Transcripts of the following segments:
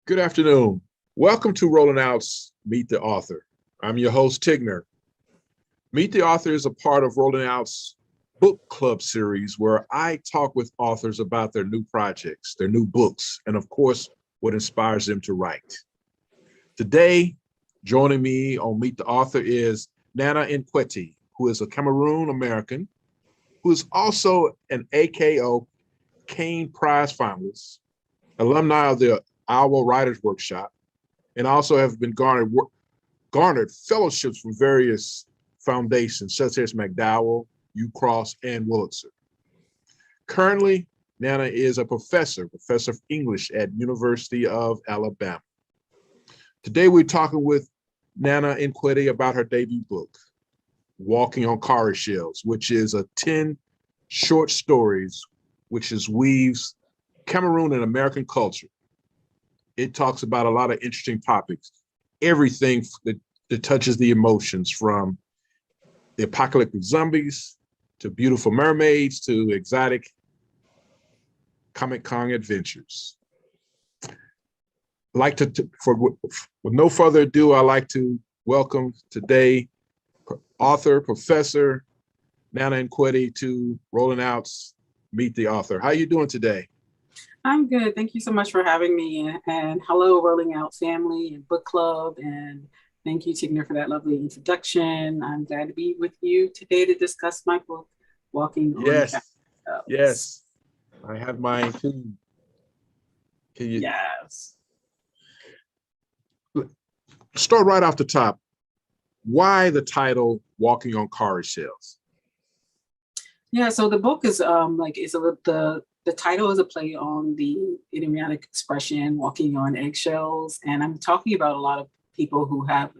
Good afternoon. Welcome to Rolling Out's Meet the Author. I'm your host, Tigner. Meet the Author is a part of Rolling Out's book club series where I talk with authors about their new projects, their new books, and of course, what inspires them to write. Today, joining me on Meet the Author is Nana Nkweti, who is a Cameroon American, who is also an AKO Kane Prize finalist, alumni of the Iowa Writers Workshop, and also have been garnered fellowships from various foundations such as McDowell, UCross, and Wurlitzer. Currently, Nana is a professor of English at University of Alabama. Today, we're talking with Nana Nkweti about her debut book, Walking on Cowrie Shells, which is a 10 short stories, which weaves Cameroon and American culture. It talks about a lot of interesting topics, everything that touches the emotions, from the apocalyptic zombies to beautiful mermaids to exotic Comic Con adventures. With no further ado, I'd like to welcome today author, professor Nana Nkweti to Rolling Out's Meet the Author. How are you doing today? I'm good. Thank you so much for having me. And hello, Rolling Out family and book club. And thank you, Tigner, for that lovely introduction. I'm glad to be with you today to discuss my book, Walking on Cowrie Shells. Yes. I have mine too. Yes. Start right off the top. Why the title Walking on Cowrie Shells? Yeah, so the book is the title is a play on the idiomatic expression walking on eggshells. And I'm talking about a lot of people who have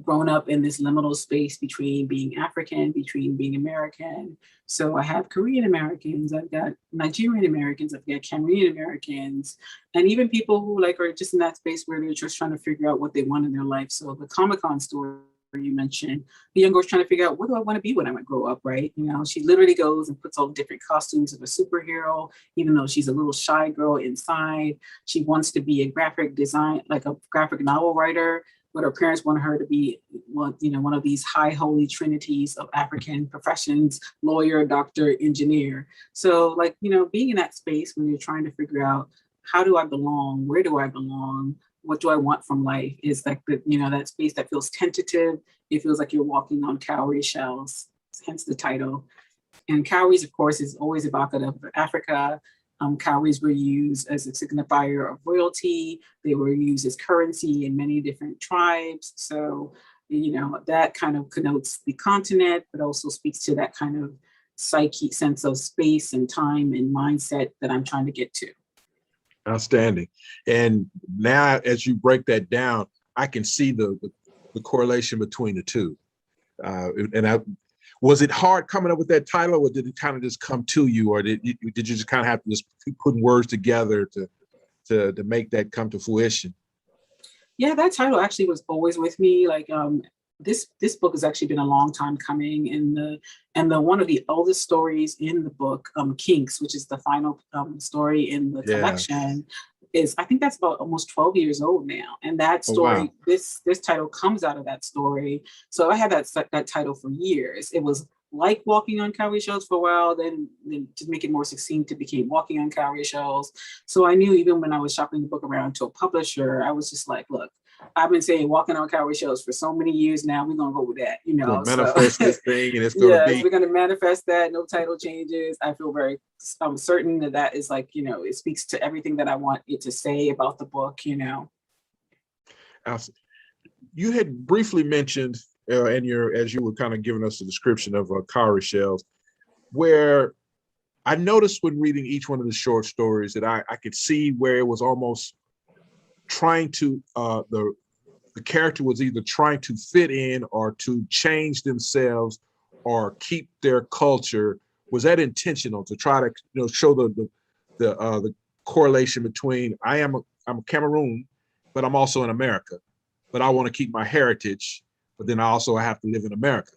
grown up in this liminal space between being African, between being American. So I have Korean Americans, I've got Nigerian Americans, I've got Cameroon Americans, and even people who are just in that space where they're just trying to figure out what they want in their life. So the Comic Con story you mentioned, the young girl's trying to figure out, what do I want to be when I grow up, right? She literally goes and puts all the different costumes of a superhero, even though she's a little shy girl inside. She wants to be a graphic design, like a graphic novel writer, but her parents want her to be one of these high holy trinities of African professions: lawyer, doctor, engineer. So being in that space when you're trying to figure out, how do I belong? Where do I belong? What do I want from life? Is that space that feels tentative. It feels like you're walking on cowrie shells, hence the title. And cowries, of course, is always evocative of Africa. Cowries were used as a signifier of royalty. They were used as currency in many different tribes. So, that kind of connotes the continent, but also speaks to that kind of psyche, sense of space and time and mindset that I'm trying to get to. Outstanding. And now, as you break that down, I can see the correlation between the two. Was it hard coming up with that title, or did it kind of just come to you, or did you just kind of have to just keep putting words together to make that come to fruition? Yeah, that title actually was always with me. This book has actually been a long time coming, and the one of the oldest stories in the book, Kinks, which is the final story in the collection, is, I think that's about almost 12 years old now. And that story, wow. this title comes out of that story. So I had that title for years. It was like Walking on Cowrie Shells for a while, then to make it more succinct, it became Walking on Cowrie Shells. So I knew, even when I was shopping the book around to a publisher, I was just like, look, I've been saying Walking on Cowrie Shells for so many years now. We're gonna go with that, Manifest this thing, and it's gonna be. We're gonna manifest that. No title changes. I feel very certain that is it speaks to everything that I want it to say about the book. You had briefly mentioned as you were kind of giving us the description of Cowrie Shells, where I noticed when reading each one of the short stories that I could see where it was almost trying to the character was either trying to fit in or to change themselves or keep their culture. Was that intentional, to try to show the correlation between I'm Cameroon, but I'm also in America, but I want to keep my heritage, but then I also have to live in America?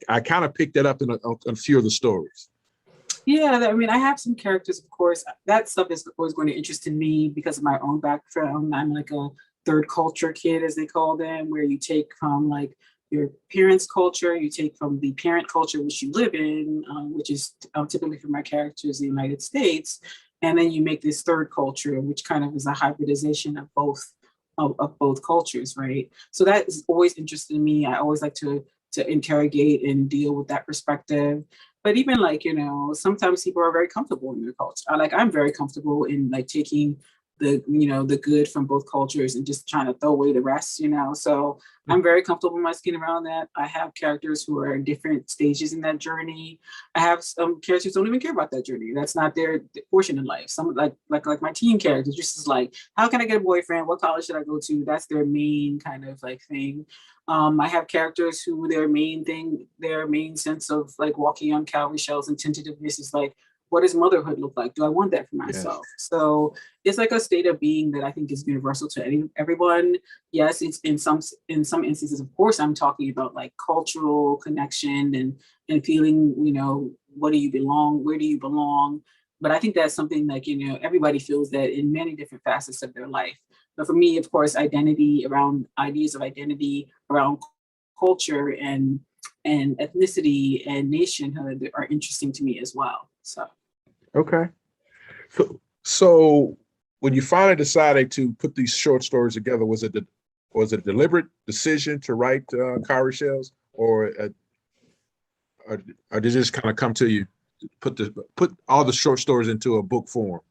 I kind of picked that up in a few of the stories. Yeah, I mean, I have some characters, of course. That stuff is always going to interest in me because of my own background. I'm like a third culture kid, as they call them, where you take from like your parents' culture, you take from the parent culture which you live in, which is typically for my characters the United States, and then you make this third culture, which kind of is a hybridization of both cultures, right? So that is always interested in me. I always like to interrogate and deal with that perspective. But even like, sometimes people are very comfortable in their culture. I'm very comfortable in like taking the good from both cultures and just trying to throw away the rest. So I'm very comfortable in my skin around that. I have characters who are in different stages in that journey. I have some characters who don't even care about that journey. That's not their portion in life. Some like my teen characters just is like, how can I get a boyfriend? What college should I go to? That's their main kind of like thing. I have characters who their main sense of like walking on cowrie shells and tentativeness is like, what does motherhood look like? Do I want that for Yes. myself? So it's like a state of being that I think is universal to everyone. Yes, it's in some instances, of course, I'm talking about like cultural connection and feeling, what do you belong? Where do you belong? But I think that's something like, everybody feels that in many different facets of their life. But for me, of course, ideas of identity around culture and ethnicity and nationhood are interesting to me as well. So Okay. So when you finally decided to put these short stories together, was it a deliberate decision to write Cowrie Shells, or did it just kind of come to you? Put all the short stories into a book form.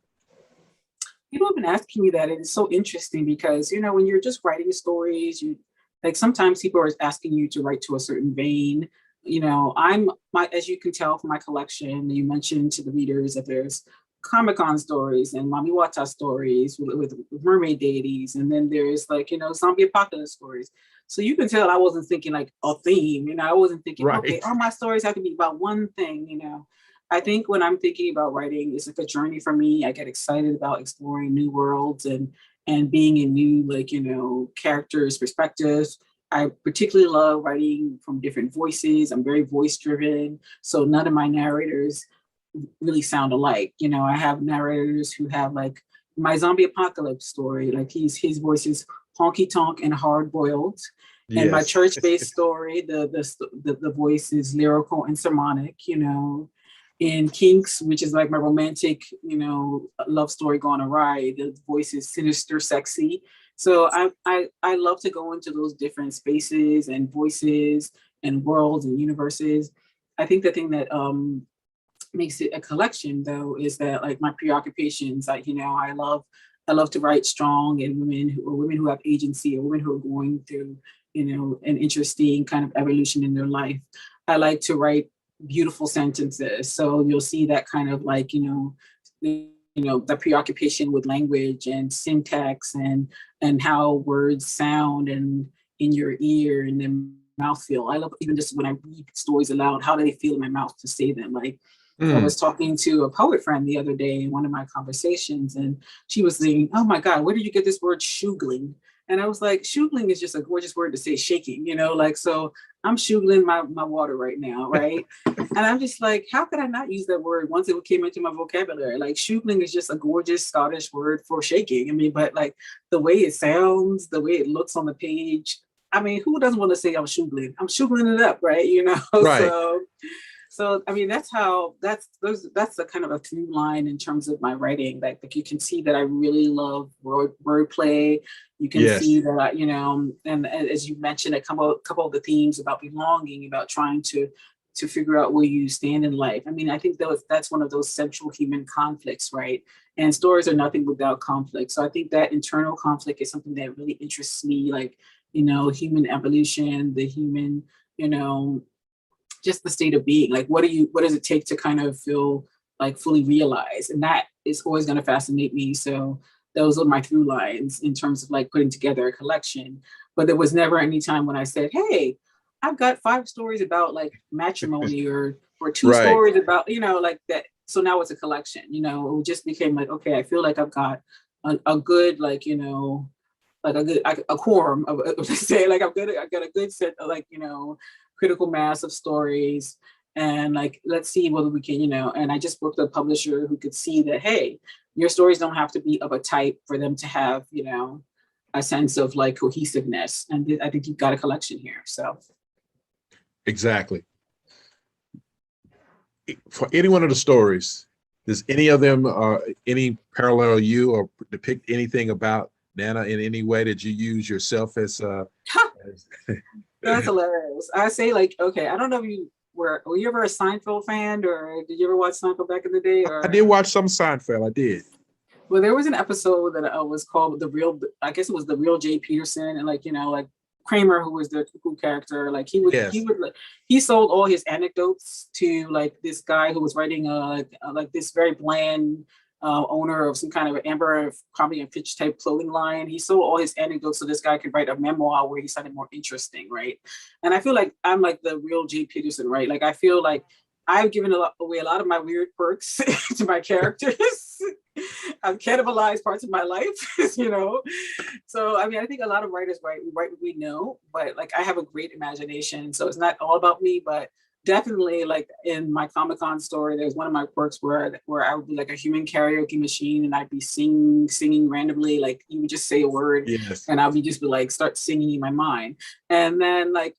people have been asking me that, and it's so interesting because when you're just writing stories, you like sometimes people are asking you to write to a certain vein. As you can tell from my collection, you mentioned to the readers that there's Comic Con stories and Mami Wata stories with mermaid deities, and then there's like zombie apocalypse stories. So you can tell I wasn't thinking like a theme. I wasn't thinking, okay, Right. all my stories have to be about one thing. I think when I'm thinking about writing, it's like a journey for me. I get excited about exploring new worlds and being in new characters' perspectives. I particularly love writing from different voices. I'm very voice driven, so none of my narrators really sound alike. I have narrators who have like my zombie apocalypse story, like his voice is honky tonk and hard boiled. And my Yes. church based story, the voice is lyrical and sermonic. In Kinks, which is like my romantic, love story gone awry, the voice is sinister, sexy. So I love to go into those different spaces and voices and worlds and universes. I think the thing that makes it a collection though is that like my preoccupations, like I love to write strong and women who have agency or women who are going through an interesting kind of evolution in their life. I like to write beautiful sentences, so you'll see that kind of like the preoccupation with language and syntax and how words sound and in your ear and then mouthfeel. I love even just when I read stories aloud, how do they feel in my mouth to say them? Like I Mm, was talking to a poet friend the other day in one of my conversations, and she was saying, "Oh my God, where did you get this word shugling?" And I was like, "Shugling is just a gorgeous word to say shaking, like so." I'm shugling my water right now, right? And I'm just like, how could I not use that word once it came into my vocabulary? Like shugling is just a gorgeous Scottish word for shaking. I mean, but like the way it sounds, the way it looks on the page. I mean, who doesn't want to say I'm shugling? I'm shugling it up, right? right. So I mean that's the kind of a through line in terms of my writing. Like you can see that I really love wordplay. You can Yes. see that and as you mentioned, a couple of the themes about belonging, about trying to figure out where you stand in life. I mean, I think that's one of those central human conflicts, right? And stories are nothing without conflict. So I think that internal conflict is something that really interests me, like, human evolution, the human, you know, just the state of being. Like, what does it take to kind of feel like fully realized? And that is always going to fascinate me. So those are my through lines in terms of like putting together a collection. But there was never any time when I said, hey, I've got 5 stories about like matrimony or two Right. stories about, like that. So now it's a collection, it just became like, okay, I feel like I've got a good, like, like a quorum of say like I got a good set of like critical mass of stories, and like, let's see whether we can, and I just worked with a publisher who could see that, hey, your stories don't have to be of a type for them to have, a sense of like cohesiveness. And I think you've got a collection here. So. Exactly. For any one of the stories, does any of them any parallel you or depict anything about Nana in any way that you use yourself as That's hilarious. I say, like, okay, I don't know if were you ever a Seinfeld fan, or did you ever watch Seinfeld back in the day? Or I did watch some Seinfeld. I did. Well, there was an episode that was called I guess it was The Real Jay Peterson, and like, like Kramer, who was the cuckoo character, like he sold all his anecdotes to like this guy who was writing like this very bland owner of some kind of Amber Comedy and Fitch type clothing line. He sold all his anecdotes so this guy could write a memoir where he sounded more interesting, right? And I feel like I'm like the real Jay Peterson, right? Like I feel like I've given away a lot of my weird quirks to my characters. I've cannibalized parts of my life, So, I mean, I think a lot of writers write what we know, but like I have a great imagination. So it's not all about me, but definitely like in my Comic-Con story, there's one of my quirks where I would be like a human karaoke machine and I'd be singing randomly. Like you would just say a word and I'll just be like, start singing in my mind. And then like,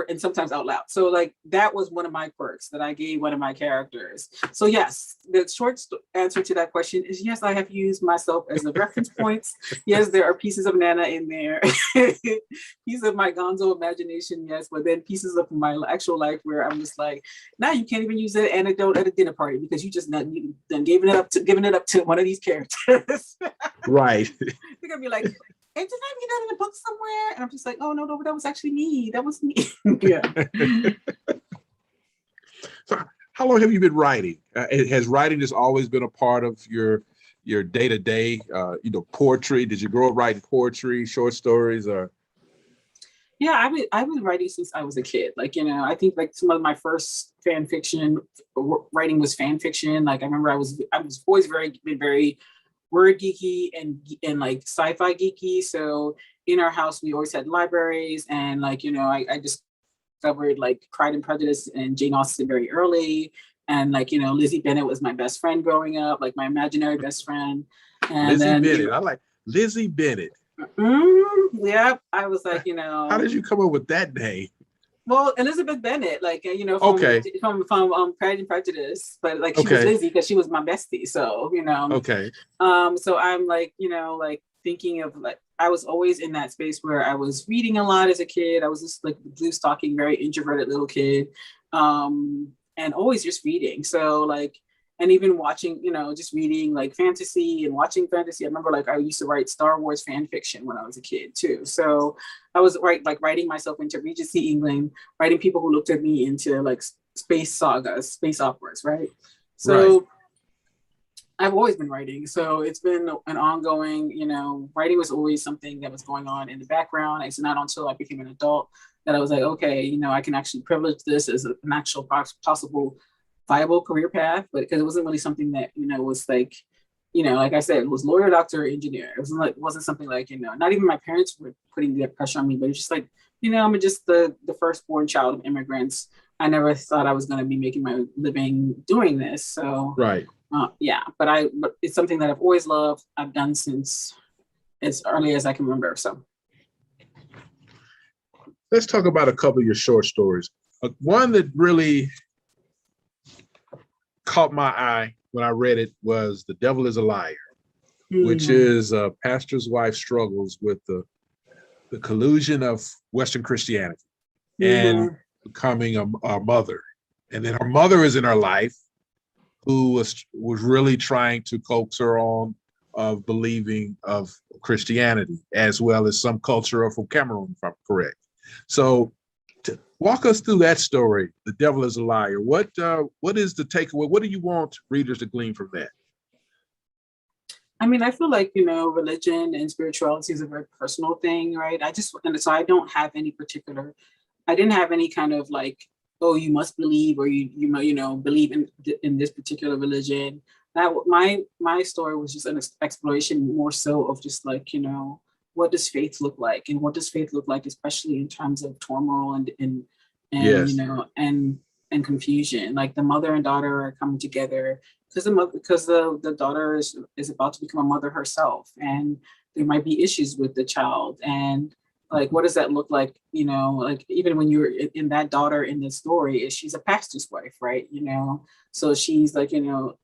and sometimes out loud. So like that was one of my quirks that I gave one of my characters. So yes, the short answer to that question is yes, I have used myself as a reference points. Yes, there are pieces of Nana in there, pieces of my gonzo imagination, yes, but then pieces of my actual life where I'm just like, now you can't even use that anecdote at a dinner party because you just done giving it up to one of these characters. Right. They're gonna be like, hey, did I read that in a book somewhere? And I'm just like, oh no, that was actually me. That was me. Yeah. So how long have you been writing? Has writing just always been a part of your day-to-day, poetry? Did you grow up writing poetry, short stories, or? Yeah, I've been writing since I was a kid. Like, I think like some of my first fan fiction writing was fan fiction. Like I remember I was always very word geeky and like sci-fi geeky. So in our house, we always had libraries, and like, I discovered like Pride and Prejudice and Jane Austen very early. And like, Lizzie Bennet was my best friend growing up, like my imaginary best friend. And Lizzie Bennet. I like Lizzie Bennet. Yeah, I was like, How did you come up with that name? Well, Elizabeth Bennet, like, from Pride and Prejudice, but like she was Lizzie because she was my bestie. So, Okay. So I'm like, like thinking of like, I was always in that space where I was reading a lot as a kid. I was just like blue stocking, very introverted little kid, and always just reading. So like, and even watching, just reading like fantasy and watching fantasy. I remember like I used to write Star Wars fan fiction when I was a kid too. So I was writing myself into Regency England, writing people who looked at me into like space sagas, space operas, right? So right. I've always been writing. So it's been an ongoing, writing was always something that was going on in the background. It's not until I became an adult that I was like, okay, I can actually privilege this as an actual possible viable career path, but because it wasn't really something that was like, like I said, it was lawyer, doctor, engineer. It wasn't something like, not even my parents were putting that pressure on me, but it's just like, I'm just the firstborn child of immigrants. I never thought I was going to be making my living doing this. So right, but it's something that I've always loved. I've done since as early as I can remember. So let's talk about a couple of your short stories. One that really caught my eye when I read it was The Devil is a Liar, which is a pastor's wife struggles with the collusion of Western Christianity and becoming a mother. And then her mother is in her life who was really trying to coax her on of believing of Christianity, as well as some culture from Cameroon, if I'm correct. So walk us through that story, The Devil is a Liar. What is the takeaway? What do you want readers to glean from that? I mean, I feel like, religion and spirituality is a very personal thing, right? So I don't have any I didn't have any kind of like, oh, you must believe, or you believe in this particular religion. That my story was just an exploration more so of just like, what does faith look like, and what does faith look like, especially in terms of turmoil and yes. And and confusion. Like the mother and daughter are coming together because the daughter is about to become a mother herself, and there might be issues with the child. And like, what does that look like? You know, like even when you're in that daughter in the story, is she's a pastor's wife, right? You know, so she's like, you know,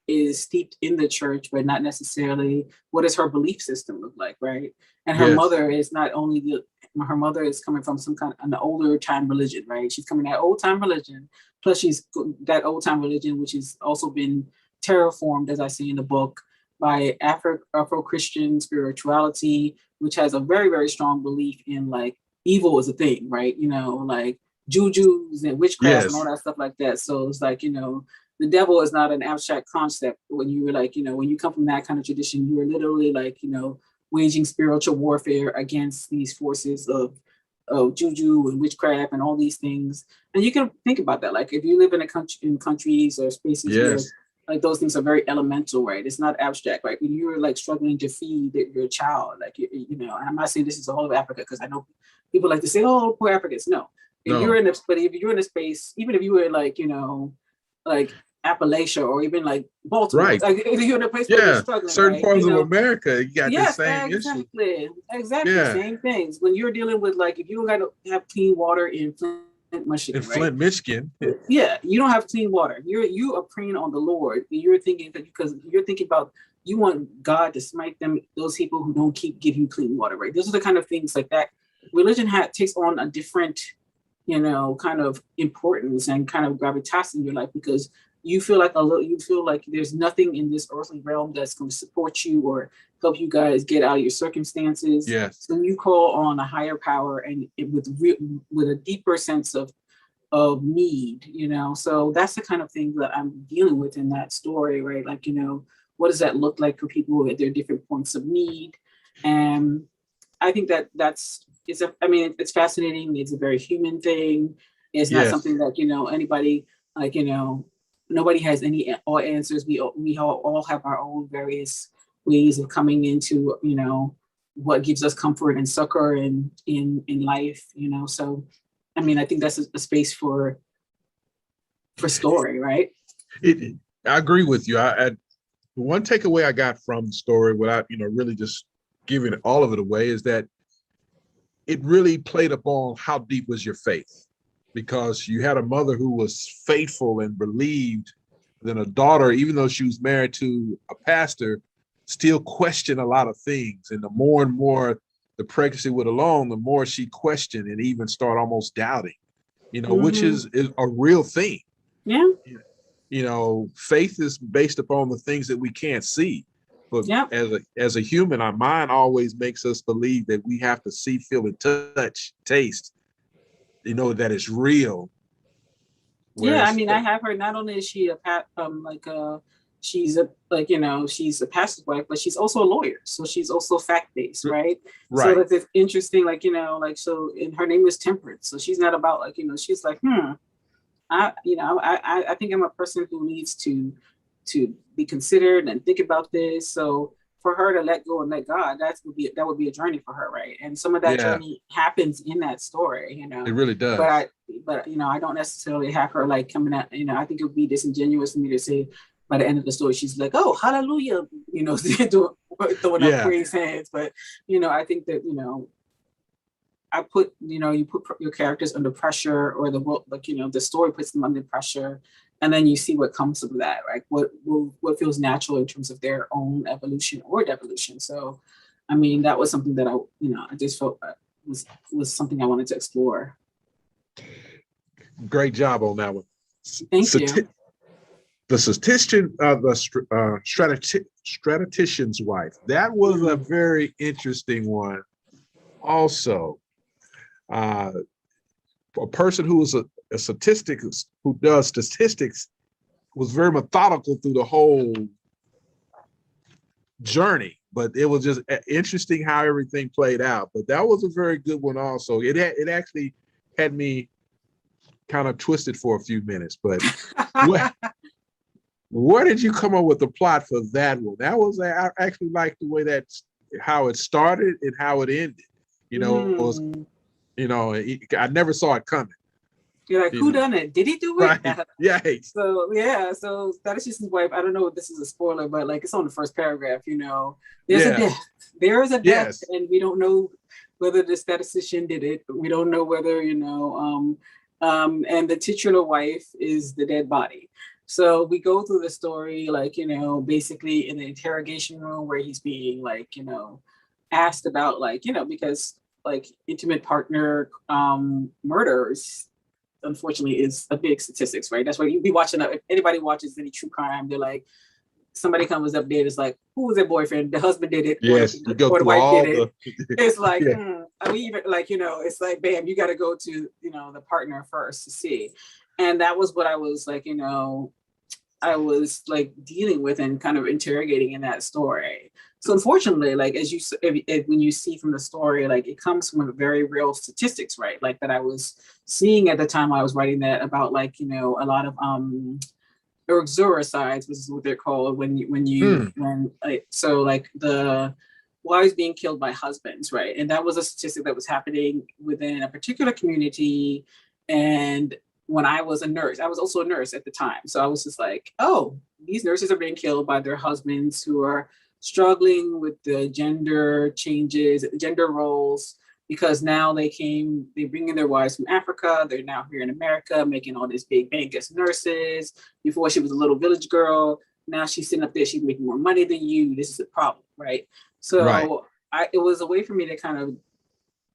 is steeped in the church, but not necessarily what does her belief system look like, right? And her Yes. mother is not only her mother is coming from some kind of an older time religion, right? She's coming that old time religion, plus she's that old time religion, which has also been terraformed, as I see in the book, by Afro-Christian spirituality, which has a very, very strong belief in like evil is a thing, right? You know, like jujus and witchcraft and all Yes. that stuff like that. So it's like, you know, the devil is not an abstract concept. When you were like, you know, when you come from that kind of tradition, you are literally like, you know, waging spiritual warfare against these forces of juju and witchcraft and all these things. And you can think about that. Like if you live in a country, in countries or spaces where Yes. like those things are very elemental, right? It's not abstract, right? When you're like struggling to feed your child, like you know, and I'm not saying this is all of Africa because I know people like to say, "Oh, poor Africans." No, if you're No. in a, but if you're in a space, even if you were like, you know, like Appalachia or even like Baltimore, Right. like if you're in a place where you're Yeah. struggling, Certain right? parts You of know, America, you got the yes, same issue. exactly, Yeah. same things. When you're dealing with like, if you don't got to have clean water in Flint, In Michigan, right? Flint, Michigan. Yeah, you don't have clean water. You are praying on the Lord. You're thinking because you're thinking about you want God to smite them, those people who don't give you clean water, right? Those are the kind of things like that. Religion takes on a different, you know, kind of importance and kind of gravitas in your life because you feel like you feel like there's nothing in this earthly realm that's going to support you or help you guys get out of your circumstances. Yes. So you call on a higher power and with a deeper sense of need, you know. So that's the kind of thing that I'm dealing with in that story, right? Like, you know, what does that look like for people at their different points of need? And I think I mean, it's fascinating. It's a very human thing. It's not Yes. something that, you know, anybody like, you know, nobody has all answers. We all have our own various ways of coming into, you know, what gives us comfort and succor in life, you know. So I mean, I think that's a space for story, right? It, I agree with you. One takeaway I got from the story, without really just giving all of it away, is that it really played upon how deep was your faith, because you had a mother who was faithful and believed, then a daughter, even though she was married to a pastor, still questioned a lot of things. And the more and more the pregnancy went along, the more she questioned and even started almost doubting, which is a real thing. Yeah. Faith is based upon the things that we can't see. But Yeah. as a human, our mind always makes us believe that we have to see, feel, and touch, taste, that it's real. Yeah, I Whereas, mean, I have her. Not only is she she's a she's a pastor's wife, but she's also a lawyer. So she's also fact based, right? So right, that's interesting. Like so, and her name is Temperance. So she's not about like she's like I think I'm a person who needs to be considered and think about this. So for her to let go and let God, that would be a journey for her, right? And some of that yeah, journey happens in that story, it really does. But I don't necessarily have her like coming out. I think it would be disingenuous for me to say by the end of the story she's like, oh, hallelujah, throwing up praise hands. But I think that I put, you put your characters under pressure, or the story puts them under pressure, and then you see what comes of that, right? What feels natural in terms of their own evolution or devolution. So, I mean, that was something that I just felt was something I wanted to explore. Great job on that one. Thank you. The statistician's wife. That was a very interesting one. Also, a person who was a statistic who does statistics was very methodical through the whole journey, but it was just interesting how everything played out. But that was a very good one. Also, it actually had me kind of twisted for a few minutes. But where did you come up with the plot for that one? That was I actually liked the way how it started and how it ended. It was, I never saw it coming. You're like, who done it? Did he do it? Right. Yeah. So yeah, so Statisticians' wife, I don't know if this is a spoiler, but like it's on the first paragraph, there's a Yeah. death. There is a death, Yes. and we don't know whether the statistician did it. We don't know whether, and the titular wife is the dead body. So we go through the story, like, basically in the interrogation room where he's being like, asked about like, because like intimate partner murders unfortunately is a big statistics, right? That's why you be watching. If anybody watches any true crime, they're like, somebody comes up there, it's like, who was their boyfriend? The husband did it, yes, or the wife did it. It's like, I mean, even like, it's like, bam, you got to go to, the partner first to see. And that was what I was like, I was like dealing with and kind of interrogating in that story. So unfortunately, like as you when you see from the story, like it comes from a very real statistics, right? Like that I was seeing at the time I was writing that about like a lot of uxoricides, which is what they're called so like the wives being killed by husbands, right? And that was a statistic that was happening within a particular community. And when I was a nurse, I was also a nurse at the time. So I was just like, oh, these nurses are being killed by their husbands who are struggling with the gender changes, gender roles, because now they bring in their wives from Africa. They're now here in America, making all this big bank as nurses. Before she was a little village girl. Now she's sitting up there, she's making more money than you. This is a problem, right? So right. It was a way for me to kind of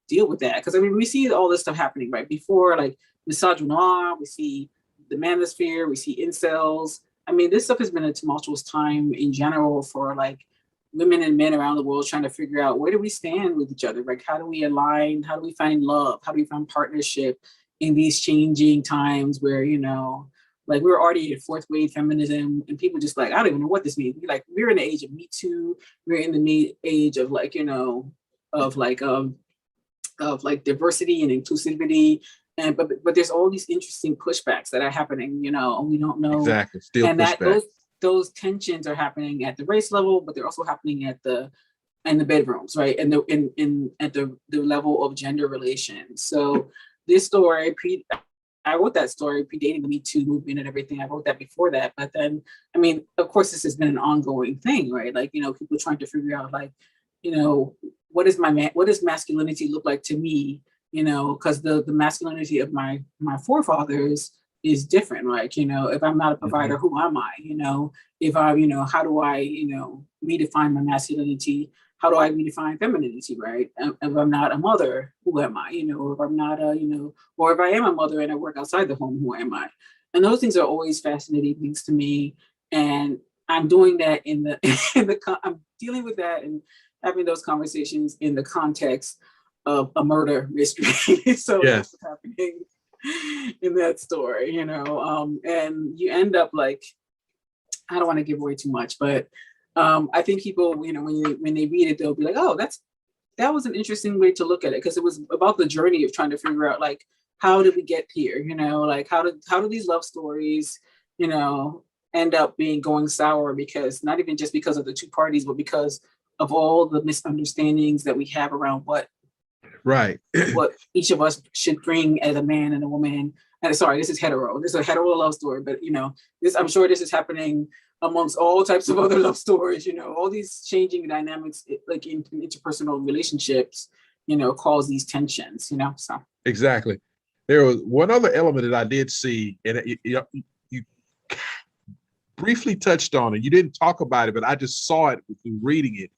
deal with that. Because I mean, we see all this stuff happening, right? Before, like misogynoir, we see the manosphere, we see incels. I mean, this stuff has been a tumultuous time in general for like women and men around the world trying to figure out where do we stand with each other? Like, how do we align? How do we find love? How do we find partnership in these changing times where, like we're already at fourth wave feminism and people just like, I don't even know what this means. We're in the age of Me Too. We're in the age of like, of like diversity and inclusivity. And but there's all these interesting pushbacks that are happening, and we don't know exactly. Still and pushback. That those tensions are happening at the race level, but they're also happening in the bedrooms, right? And at the level of gender relations. So this story, I wrote that story predating the Me Too movement and everything. I wrote that before that, but then, I mean, of course, this has been an ongoing thing, right? Like, people trying to figure out, like, what does masculinity look like to me? Because the masculinity of my forefathers is different. Like, if I'm not a provider, who am I? If I, how do I, redefine my masculinity? How do I redefine femininity, right? If I'm not a mother, who am I? If I'm not or if I am a mother and I work outside the home, who am I? And those things are always fascinating things to me. And I'm doing that I'm dealing with that and having those conversations in the context of a murder mystery. So yes. That's what's happening in that story, and you end up like, I don't want to give away too much, but I think people, when they read it, they'll be like, oh, that was an interesting way to look at it, because it was about the journey of trying to figure out, like, how did we get here? Like how do these love stories, end up going sour, because not even just because of the two parties, but because of all the misunderstandings that we have around what each of us should bring as a man and a woman. And sorry, this is hetero. This is a hetero love story, but I'm sure this is happening amongst all types of other love stories. All these changing dynamics, like in interpersonal relationships, cause these tensions. So exactly. There was one other element that I did see, and you briefly touched on it. You didn't talk about it, but I just saw it through reading it.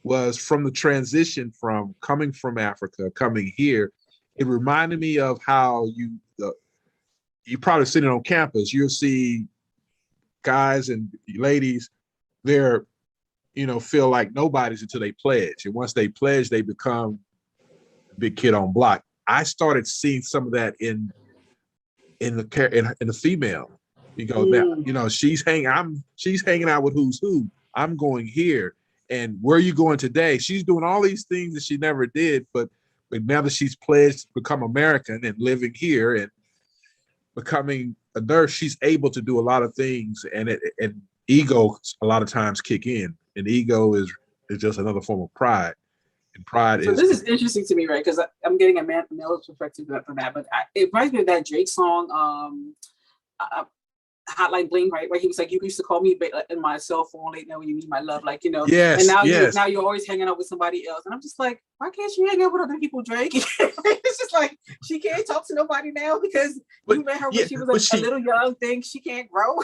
Was from the transition from coming from Africa, coming here. It reminded me of how you probably sitting on campus, you'll see guys and ladies, they're, feel like nobody's until they pledge. And once they pledge, they become the big kid on block. I started seeing some of that in the female. Now, she's hanging out with who's who. I'm going here. And where are you going today? She's doing all these things that she never did, but now that she's pledged to become American and living here and becoming a nurse, she's able to do a lot of things, and ego a lot of times kick in, and ego is just another form of pride. Pride So is. this is interesting to me, right? Because I'm getting a male perspective from that, but it reminds me of that Drake song, uh, Hotline Bling, right? Where he was like, "You used to call me in my cell phone late night when you need my love," like, you know. And Yes, now yes. you're always hanging out with somebody else, and I'm just like, why can't you hang out with other people, Drake? It's just like she can't talk to nobody now because you met her when she was a little young thing. She can't grow.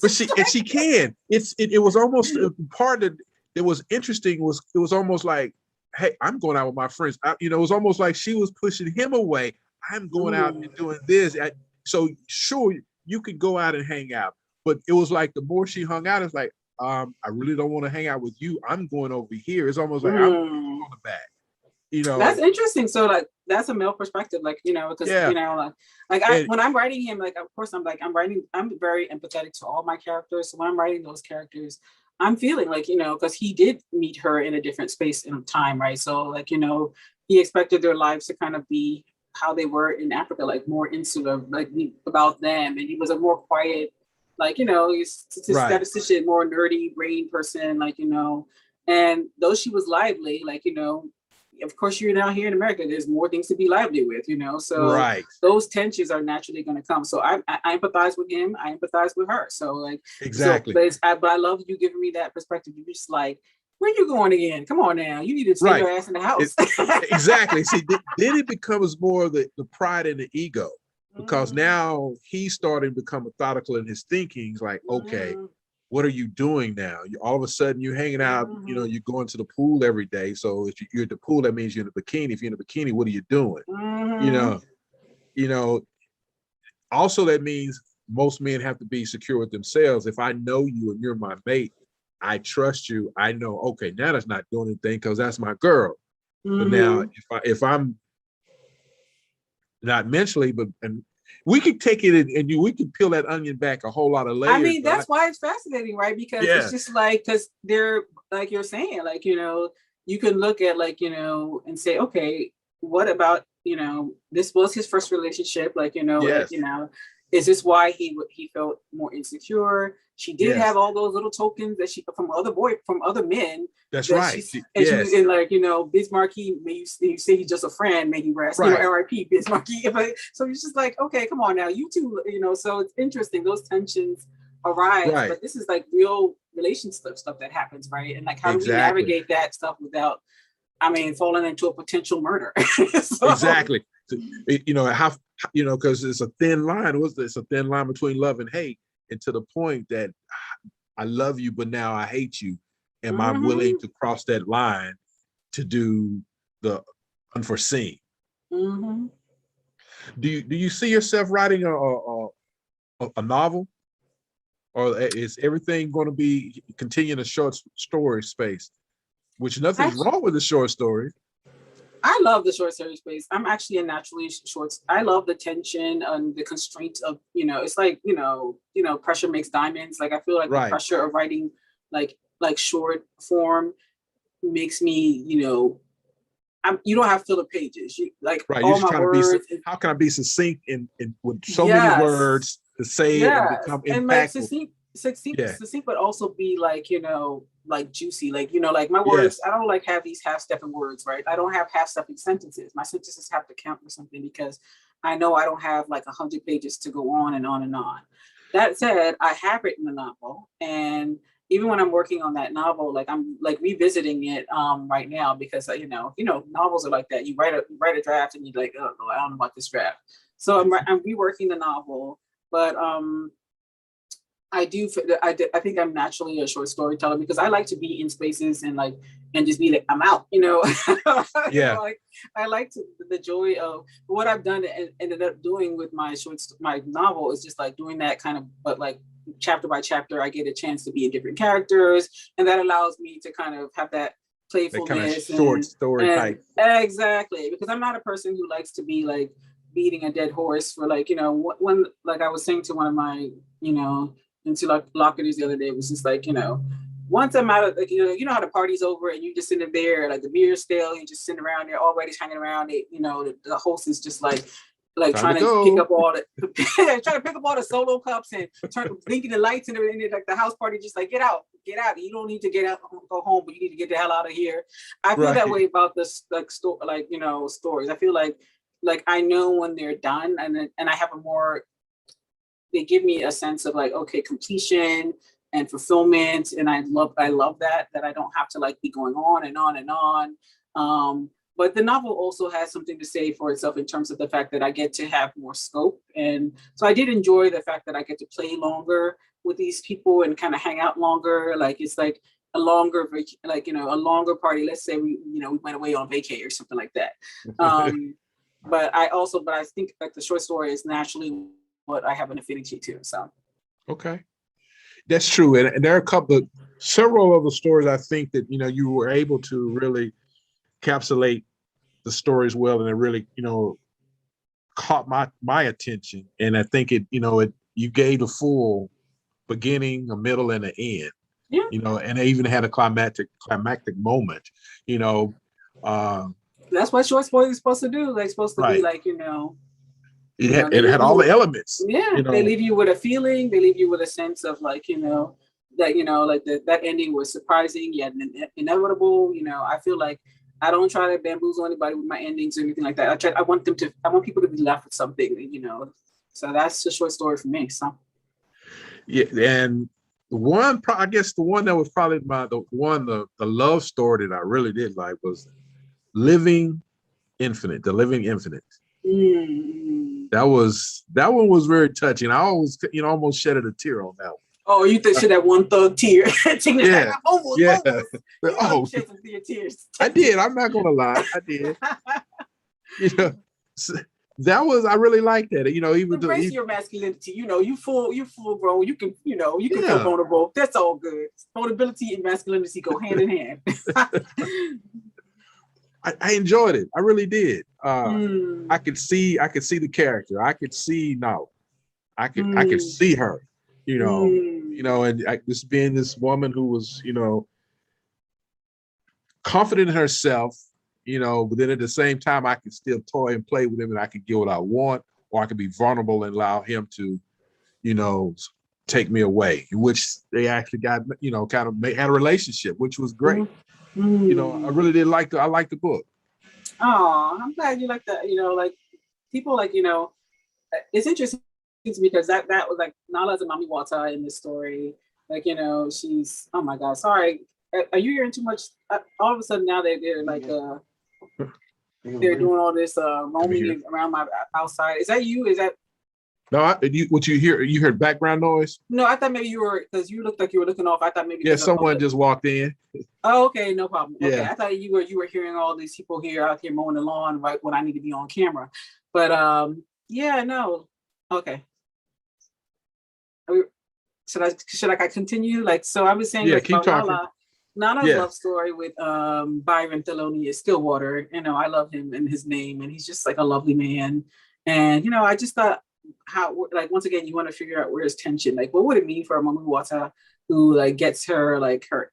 But she can. It was almost part of it was interesting. It was almost like, hey, I'm going out with my friends. It was almost like she was pushing him away. I'm going out and doing this. So sure, you could go out and hang out, but it was like the more she hung out, it's like, I really don't want to hang out with you. I'm going over here. It's almost like I'm on the back. That's interesting. So like that's a male perspective, like, because when I'm writing him, like, of course I'm very empathetic to all my characters. So when I'm writing those characters, I'm feeling like, because he did meet her in a different space and time, right? So like, he expected their lives to kind of be how they were in Africa, like more insular, like about them. And he was a more quiet, like, he's a statistician, more nerdy brain person, like, and though she was lively, like, of course you're now here in America, there's more things to be lively with, so those tensions are naturally going to come. So I empathize with him, I empathize with her. So like, exactly. But I love you giving me that perspective. You're just like, where you going again? Come on now. You need to stay your ass in the house. Exactly. See, then it becomes more of the pride and the ego, because now he's starting to become methodical in his thinking. He's like, okay, what are you doing now? All of a sudden you're hanging out, you're going to the pool every day. So if you're at the pool, that means you're in a bikini. If you're in a bikini, what are you doing? Also that means most men have to be secure with themselves. If I know you and you're my mate, I trust you. I know, okay, now that's not doing anything because that's my girl. But now if I'm not mentally, and we could take it and we could peel that onion back a whole lot of layers. I mean, that's why it's fascinating, right? Because it's just like, because they're like you're saying, like, you can look at like, and say, okay, what about, this was his first relationship, like, is this why he felt more insecure? She did have all those little tokens that she from other men. That's right. And like, Bismarck, you say he's just a friend, maybe rest, R.I.P. Bismarck. So it's just like, okay, come on now, you two, so it's interesting. Those tensions arise, but this is like real relationship stuff that happens, right? And like, how do we navigate that stuff without, falling into a potential murder? Exactly. Because it's a thin line. It's a thin line between love and hate, and to the point that I love you, but now I hate you. Am I willing to cross that line to do the unforeseen? Do you see yourself writing a novel, or is everything going to be continuing a short story space? Which nothing's wrong with the short story. I love the short story space. I'm actually a naturally shorts. I love the tension and the constraints of, it's like, pressure makes diamonds. Like, I feel like the pressure of writing like short form makes me, you don't have to fill the pages. All my words. How can I be succinct in with so many words to say it and become impactful? Succinct, but also be like, like juicy, like, like my words, I don't like have these half-stepping words, right? I don't have half-stepping sentences. My sentences have to count for something because I know I don't have like 100 pages to go on and on and on. That said, I have written a novel, and even when I'm working on that novel, like I'm like revisiting it right now because novels are like that. You write a draft and you're like, oh, I don't know about this draft. So I'm reworking the novel, but I think I'm naturally a short storyteller because I like to be in spaces and just be like, I'm out, I like the joy of what I've done and ended up doing with my novel is just like doing that kind of, but like chapter by chapter, I get a chance to be in different characters, and that allows me to kind of have that playfulness, that kind of short story type. Exactly, because I'm not a person who likes to be like beating a dead horse for like, when like I was saying to one of my, interlocutors the other day, it was just like, once I'm out of like, how the party's over and you just sitting there, like the beer's stale, you just sitting around there, already hanging around it, the host is just like trying to pick up all the solo cups and blinking the lights and everything. Like the house party, just like, get out, get out. You don't need to get out, go home, but you need to get the hell out of here. I feel that Right. way about this, like, like, you know, stories. I feel like I know when they're done, and I have a more, they give me a sense of like, okay, completion and fulfillment. And I love that I don't have to like be going on and on and on. But the novel also has something to say for itself in terms of the fact that I get to have more scope. And so I did enjoy the fact that I get to play longer with these people and kind of hang out longer. Like it's like a longer, like, you know, a longer party. Let's say we went away on vacay or something like that. But I think like the short story is naturally what I have an affinity to. So. Okay. That's true. And there are several of the stories I think that, you know, you were able to really encapsulate the stories well, and it really, you know, caught my attention. And I think you gave the full beginning, a middle, and an end. Yeah. You know, and they even had a climactic moment. You know, that's what short stories are supposed to do. They're supposed to right. be like, you know, it had all the elements. Yeah, you know? They leave you with a feeling. They leave you with a sense of like, you know, that, you know, like that ending was surprising yet inevitable. You know, I feel like I don't try to bamboozle anybody with my endings or anything like that. I want people to be left with something, you know. So that's a short story for me. So. Yeah, and I guess the one that was probably the love story that I really did like was The Living Infinite. Mm-hmm. That one was very touching. I always, you know, almost shedded a tear on that one. Oh, you should have one thug tear. Yeah. Almost. Oh, shed some tears. I did. I'm not gonna lie. I did. You know, I really liked that. You know, even embrace your masculinity. You know, you full grown. You can feel vulnerable. That's all good. Vulnerability and masculinity go hand in hand. I enjoyed it. I really did. I could see the character. I could see now. I could see her. You know, and being this woman who was, you know, confident in herself, you know, but then at the same time, I could still toy and play with him, and I could get what I want, or I could be vulnerable and allow him to, you know, take me away, which they actually got, you know, kind of had a relationship, which was great. You know, I really did like the book. Oh, I'm glad you like that. You know, like people like, you know, it's interesting because that was like Nala's a Mami Wata in this story. Like, you know, she's, oh my God, sorry. Are you hearing too much? All of a sudden now they're like, they're doing all this roaming around my outside. Is that you? Is that? No, what you hear? You heard background noise? No, I thought maybe you were, because you looked like you were looking off. I thought maybe. Yeah, someone just walked in. Oh, okay, no problem. Okay, yeah. I thought you were hearing all these people out here mowing the lawn right when I need to be on camera. But yeah, no. Okay. Should I continue? Like, so I was saying, yeah, like, keep talking. Nana's love story with Byron Thelonious Stillwater. You know, I love him and his name, and he's just like a lovely man. And you know, I just thought, how, like, once again, you want to figure out where is tension. Like, what would it mean for a Mami Wata who like gets her like her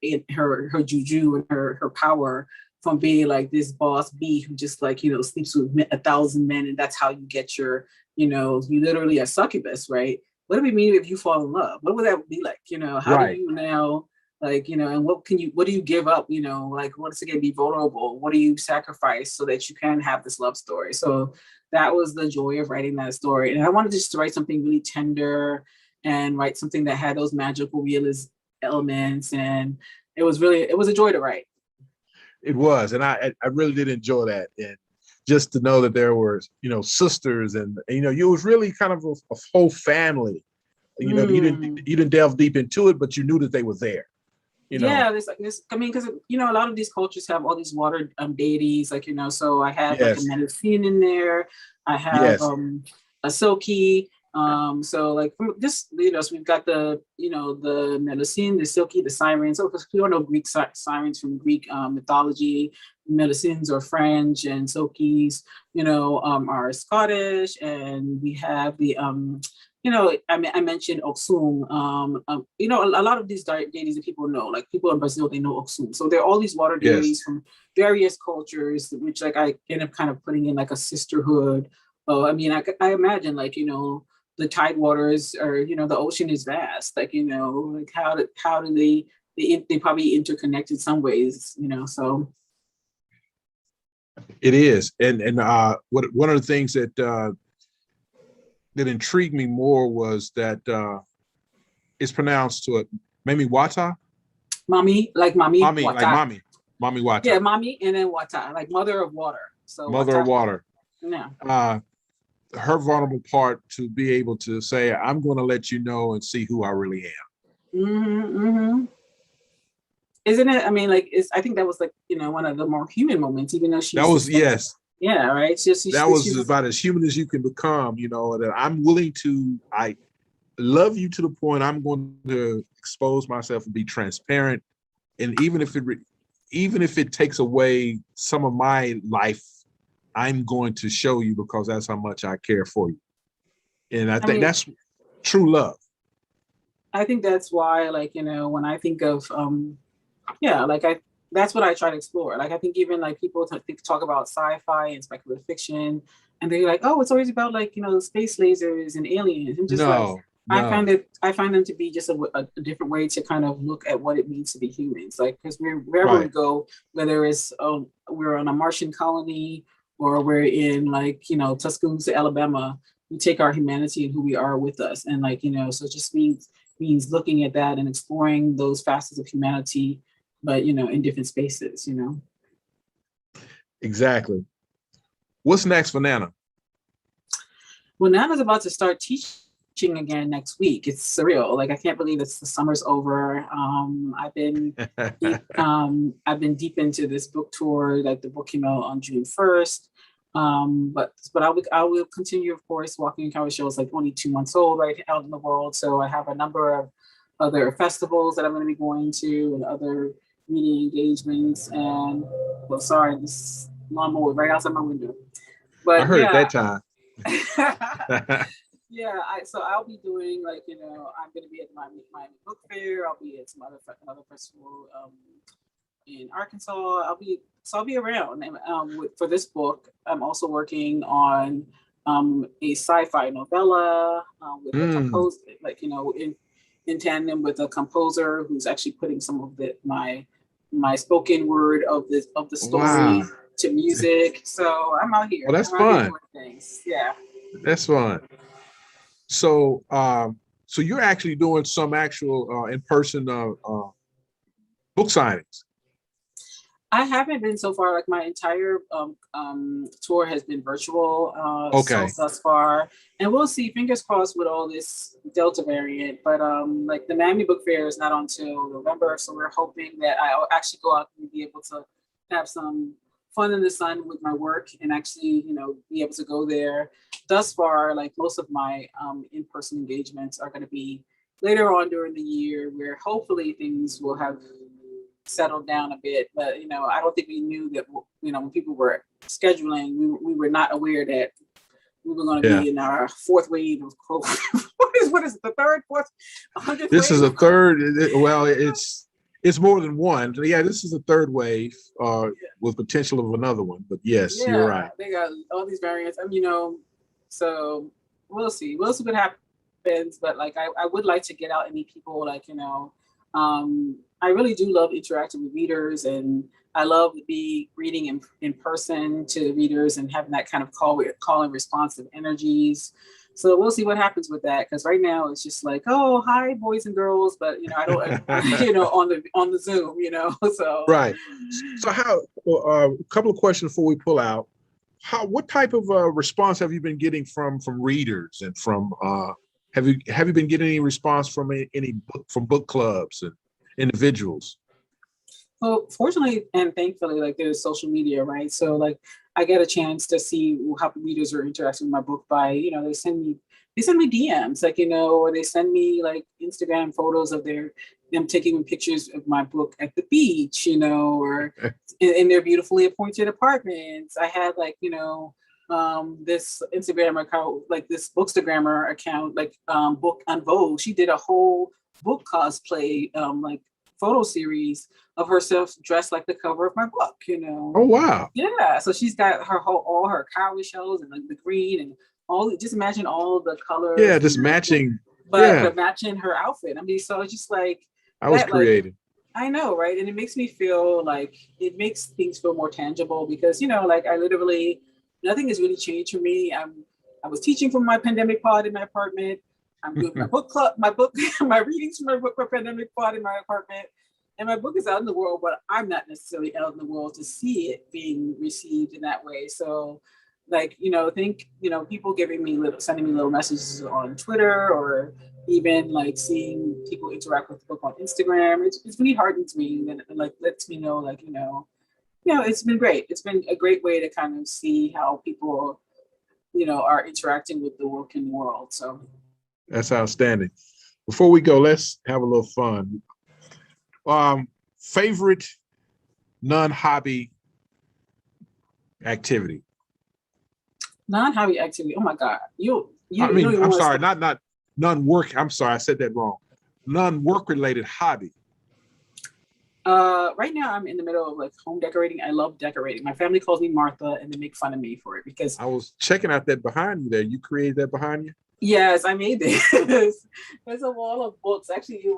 juju and her power from being like this boss bee who just like, you know, sleeps with 1,000 men, and that's how you get your, you know, you literally a succubus, right? What do we mean if you fall in love? What would that be like? You know, how do you now, like, you know, and what do you give up? You know, like, once again, be vulnerable. What do you sacrifice so that you can have this love story? So that was the joy of writing that story. And I wanted just to write something really tender and write something that had those magical realist elements. And it was a joy to write. It was. And I really did enjoy that. And just to know that there were, you know, sisters and, you know, you was really kind of a whole family. You know, you didn't delve deep into it, but you knew that they were there. You know? Yeah, this. I mean, because, you know, a lot of these cultures have all these water deities, like, you know. So I have like a medicine in there. I have a Silky. So like this, you know, so we've got the, you know, the medicine, the Silky, the sirens. So because we all know Greek sirens from Greek mythology. Medicines are French, and Silkies, you know, are Scottish, and we have the you know, I mentioned Oksum. You know, a lot of these deities that people know, like people in Brazil, they know Oksum. So there are all these water deities from various cultures, which like I end up kind of putting in like a sisterhood. I mean, I imagine, like, you know, the tide waters, or, you know, the ocean is vast. Like, you know, like how do they they probably interconnected some ways, so. It is. And one of the things that that intrigued me more was that it's pronounced to it, Mami Wata? Mommy, like mommy, Mommy, Wata. like mommy. Mommy Wata. Yeah, mommy, and then Wata, like mother of water. So Mother Wata, of water. yeah. Her vulnerable part to be able to say, I'm going to let you know and see who I really am. Mm-hmm, mm-hmm. Isn't it? I mean, like, I think that was like, one of the more human moments, even though That was, yes. Yeah, right. That was about as human as you can become, that I'm willing to, I love you to the point I'm going to expose myself and be transparent. And even if it takes away some of my life, I'm going to show you because that's how much I care for you. And I think that's true love. I think that's why, like, when I think of, that's what I try to explore. Like, I think even like people talk about sci-fi and speculative fiction, and they're like, oh, it's always about like, space lasers and aliens. I'm just I find them to be just a different way to kind of look at what it means to be humans. Like, because wherever we go, whether it's we're on a Martian colony or we're in like, Tuscaloosa, Alabama, we take our humanity and who we are with us. And like, so it just means looking at that and exploring those facets of humanity, but in different spaces. Exactly. What's next for Nana? Well, Nana's about to start teaching again next week. It's surreal. Like, I can't believe the summer's over. I've been deep into this book tour. Like, the book came out on June 1st. But I will continue, of course, walking Cowrie Shells, like only 2 months old, right out in the world. So I have a number of other festivals that I'm going to be going to and other media engagements. And sorry, this lawnmower right outside my window. But I heard it that time. Yeah, so I'll be doing like, I'm going to be at my book fair. I'll be at some another festival in Arkansas. I'll be around. And for this book, I'm also working on a sci-fi novella with a composer, like, in tandem with a composer who's actually putting some of my spoken word of the story to music. So I'm out here. Well, that's fun. Things. Yeah. That's fun. So, so you're actually doing some actual in-person book signings. I haven't been so far. Like, my entire tour has been virtual thus far, and we'll see. Fingers crossed with all this Delta variant. But like, the Miami Book Fair is not until November, so we're hoping that I'll actually go out and be able to have some fun in the sun with my work and actually, be able to go there. Thus far, like, most of my in-person engagements are going to be later on during the year, where hopefully things will have settled down a bit. But I don't think we knew that when people were scheduling, we were not aware that we were going to be in our fourth wave of COVID. what is it, the third, fourth, 100th This wave? is a third. Well, it's more than one. Yeah, this is a third wave with potential of another one. But yes, you're right. They got all these variants. So we'll see. We'll see what happens. But like, I would like to get out and meet people. Like, I really do love interacting with readers, and I love to be reading in person to readers and having that kind of call and responsive energies. So we'll see what happens with that, because right now it's just like, oh, hi, boys and girls, but I don't, on the Zoom, so right. So a couple of questions before we pull out. What type of response have you been getting from readers and from have you been getting any response from from book clubs and individuals? Well, fortunately and thankfully, like, there's social media, right? So like, I get a chance to see how readers are interacting with my book by, they send me DMs, like, or they send me like Instagram photos of them taking pictures of my book at the beach, or in their beautifully appointed apartments. I had like, this Instagram account, like this Bookstagrammer account, like Book on Vogue. She did a whole book cosplay, like photo series of herself dressed like the cover of my book, Oh, wow. Yeah. So she's got all her Cowrie Shells and like the green and just imagine all the colors. Yeah, just matching. But matching her outfit. I mean, so it's just like, I was creative. I know, right? And it makes me feel like it makes things feel more tangible because, you know, like I literally, nothing has really changed for me. I was teaching from my pandemic pod in my apartment. I'm doing my book club, my book, my readings from my book for pandemic pod in my apartment. And my book is out in the world, but I'm not necessarily out in the world to see it being received in that way. So like, you know, people giving me sending me little messages on Twitter or even like seeing people interact with the book on Instagram. It's really heartening to me and like lets me know like, it's been great. It's been a great way to kind of see how people, are interacting with the working world. So That's outstanding. Before we go, let's have a little fun. Favorite non-hobby activity? Non-hobby activity. Oh my God. I'm sorry, not non-work. I'm sorry, I said that wrong. Non-work related hobby. Right now I'm in the middle of like home decorating. I love decorating. My family calls me Martha and they make fun of me for it because I was checking out that behind you there. You created that behind you? yes, I made this. There's a wall of books. Actually, it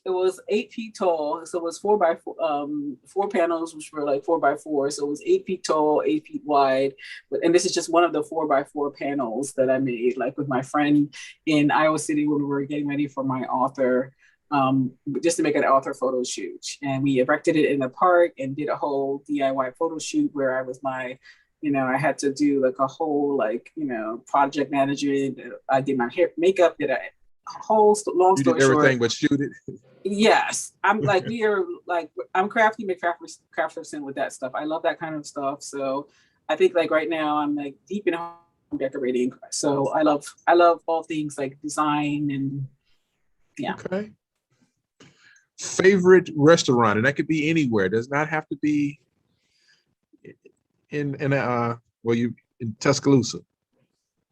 was 8 feet tall. So it was 4x4, four panels, which were like 4x4. So it was 8 feet tall, 8 feet wide. And this is just one of the 4x4 panels that I made, like with my friend in Iowa City when we were getting ready for my author, just to make an author photo shoot. And we erected it in the park and did a whole DIY photo shoot where I was I had to do like a whole project management. I did my hair, makeup, did a whole long story short. You did everything but shoot it. Yes, I'm like I'm crafty McCrafterson with that stuff. I love that kind of stuff. So I think like right now I'm like deep in home decorating. So I love all things like design and yeah. Okay. Favorite restaurant, and that could be anywhere. It does not have to be in Tuscaloosa.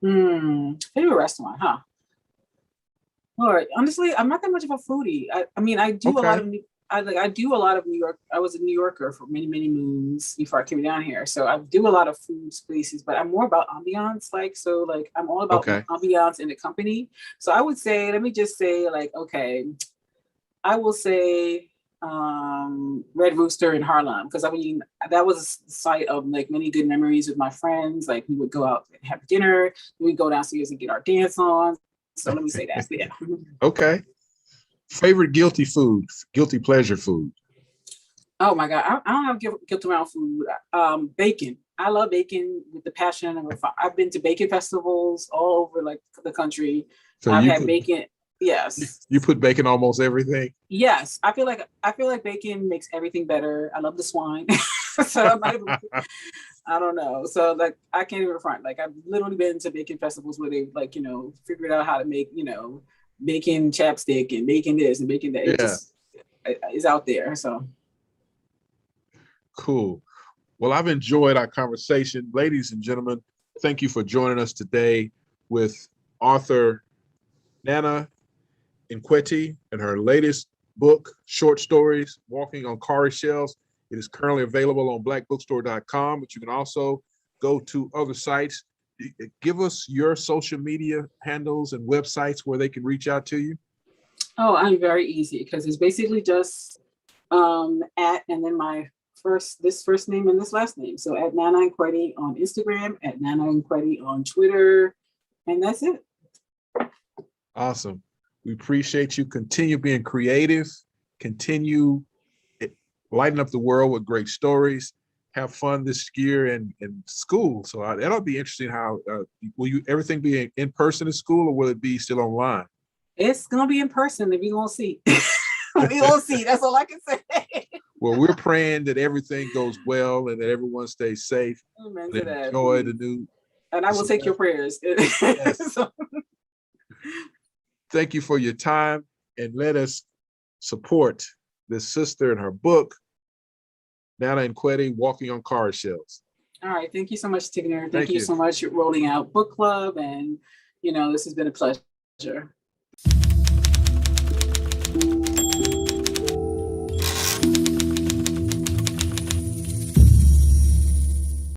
Favorite restaurant, huh? Lord, honestly, I'm not that much of a foodie. I do a lot of I do a lot of New York. I was a New Yorker for many, many moons before I came down here. So I do a lot of food places, but I'm more about ambiance. I'm all about ambiance in the company. So I would say, let me just say I will say Red Rooster in Harlem, because that was a site of like many good memories with my friends. Like we would go out and have dinner, we'd go downstairs and get our dance on. So let me say that. Yeah. Okay. Favorite guilty pleasure food. Oh my God. I don't have guilt around food. Bacon. I love bacon with the passion. I've been to bacon festivals all over like the country. So I've had bacon. Yes. You put bacon on almost everything? Yes. I feel like bacon makes everything better. I love the swine. So I don't know. So like I can't even front. Like I've literally been to bacon festivals where they figured out how to make, bacon chapstick and bacon this and bacon that. It is out there. So cool. Well, I've enjoyed our conversation. Ladies and gentlemen, thank you for joining us today with author Nana Nkweti and her latest book, short stories, Walking on Cowrie Shells. It is currently available on blackbookstore.com, but you can also go to other sites. Give us your social media handles and websites where they can reach out to you. Oh, I'm very easy because it's basically just at and then my first name and this last name. So at Nana Nkweti on Instagram, at Nana Nkweti on Twitter, and that's it. Awesome. We appreciate you. Continue being creative. Continue lighten up the world with great stories. Have fun this year in school. So that'll be interesting. How will everything be in person at school, or will it be still online? It's gonna be in person. If you gonna see, we gonna see. That's all I can say. Well, we're praying that everything goes well and that everyone stays safe. Amen and enjoy the new. And I will take your prayers. Yes. Thank you for your time, and let us support this sister and her book, Nana Nkweti, Walking on Cowrie Shells. All right. Thank you so much, Tigner. Thank you so much for rolling out book club. And, this has been a pleasure.